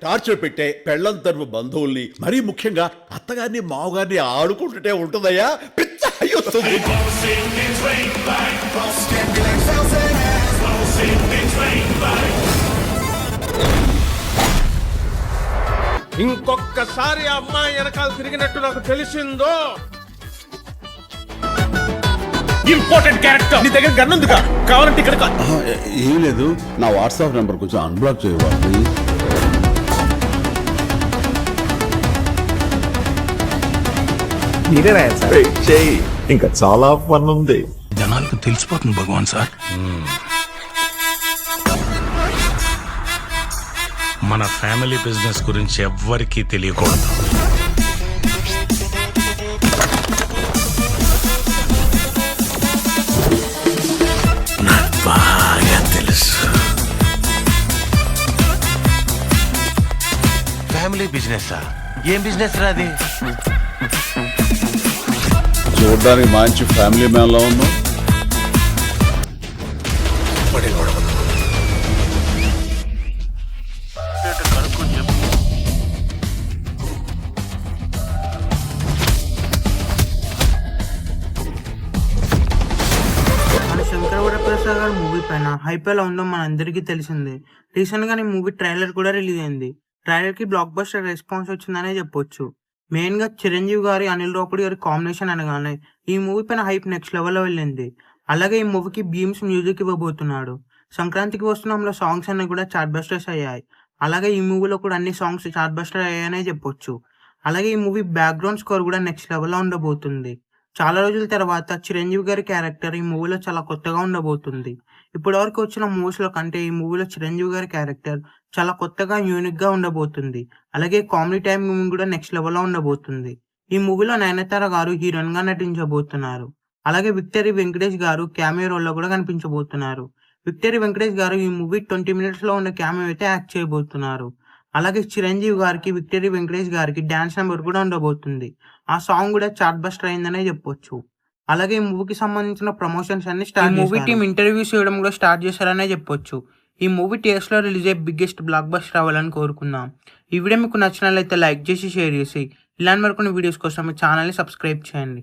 Torture పెట్టే పెళ్లం తరపు బంధువుల్ని మరీ ముఖ్యంగా అత్తగారిని మావగారిని ఆడుకుంటుంటే ఉంటుందయ్యా పిచ్చ అయ్యొస్తుంది. ఇంకొకసారి అమ్మాయి వెనకాల తిరిగినట్టు నాకు తెలిసిందో ఇంపార్టెంట్ క్యారెక్టర్ నీ దగ్గర గన్ ఉందిగా, కావాలంటే ఇక్కడ ఏం లేదు, నా వాట్సాప్ నెంబర్ కొంచెం అన్బ్లాక్ చేయవాలి. మీరే రాయాలి సార్. చెయ్యి, ఇంకా చాలా ఫన్ ఉంది. జనాలకు తెలిసిపోతుంది భగవాన్ సార్. మన ఫ్యామిలీ బిజినెస్ గురించి ఎవ్వరికీ తెలియకూడదు. నాకు బాగా తెలుసు. ఫ్యామిలీ బిజినెస్ ఏం బిజినెస్ రాది? చూడడానికి మంచి ఫ్యామిలీ మ్యాన్ లా ఉన్నావు. మన శంకర్ వరప్రసాద్ గారి మూవీ పైన హైప్ ఎలా ఉందో మనందరికీ తెలిసిందే. రీసెంట్ గా ఈ మూవీ ట్రైలర్ కూడా రిలీజ్ అయింది. ట్రైలర్ కి బ్లాక్ బస్టర్ రెస్పాన్స్ వచ్చిందనే చెప్పొచ్చు. మెయిన్ గా చిరంజీవి గారి అనిల్ రావుపూడి గారి కాంబినేషన్ అనగానే ఈ మూవీ పైన హైప్ నెక్స్ట్ లెవెల్ లో వెళ్ళింది. అలాగే ఈ మూవీకి బీమ్స్ మ్యూజిక్ ఇవ్వబోతున్నాడు. సంక్రాంతికి వస్తున్నంలో సాంగ్స్ అన్ని కూడా చార్ట్ బస్టర్స్ అయ్యాయి. అలాగే ఈ మూవీలో కూడా అన్ని సాంగ్స్ చార్ట్ బస్టర్ అయ్యాయనే చెప్పొచ్చు. అలాగే ఈ మూవీ బ్యాక్గ్రౌండ్ స్కోర్ కూడా నెక్స్ట్ లెవెల్ లో ఉండబోతుంది. చాలా రోజుల తర్వాత చిరంజీవి గారి క్యారెక్టర్ ఈ మూవీలో చాలా కొత్తగా ఉండబోతుంది. ఇప్పటి వరకు వచ్చిన మూవీస్ లో కంటే ఈ మూవీలో చిరంజీవి గారి క్యారెక్టర్ చాలా కొత్తగా యూనిక్ గా ఉండబోతుంది. అలాగే కామెడీ టైమింగ్ కూడా నెక్స్ట్ లెవెల్ లో ఉండబోతుంది. ఈ మూవీలో నయనతార గారు హీరోయిన్ గా నటించబోతున్నారు. అలాగే విక్టరీ వెంకటేష్ గారు క్యామియో రోల్ లో కూడా కనిపించబోతున్నారు. విక్టరీ వెంకటేష్ గారు ఈ మూవీ 20 minutes లో ఉన్న క్యామియో అయితే యాక్ట్ చేయబోతున్నారు. అలాగే చిరంజీవి గారికి విక్టరీ వెంకటేష్ గారికి డాన్స్ నెంబర్ కూడా ఉండబోతుంది. ఆ సాంగ్ కూడా చార్ట్ బస్టర్ అయిందనే చెప్పొచ్చు. అలాగే ఈ మూవీకి సంబంధించిన ప్రమోషన్స్ అన్ని స్టార్ట్ మూవీ టీమ్ ఇంటర్వ్యూస్ ఇవ్వడం కూడా స్టార్ట్ చేశారనే చెప్పొచ్చు. ఈ మూవీ థియేటర్స్ లో రిలీజ్ అయ్యే బిగ్గెస్ట్ బ్లాక్ బస్టర్ అవ్వాలని కోరుకుందాం. ఈ వీడియో మీకు నచ్చినట్లయితే లైక్ చేసి షేర్ చేసి ఇలాంటి మరికొన్ని వీడియోస్ కోసం మీ ఛానల్ ని సబ్స్క్రైబ్ చేయండి.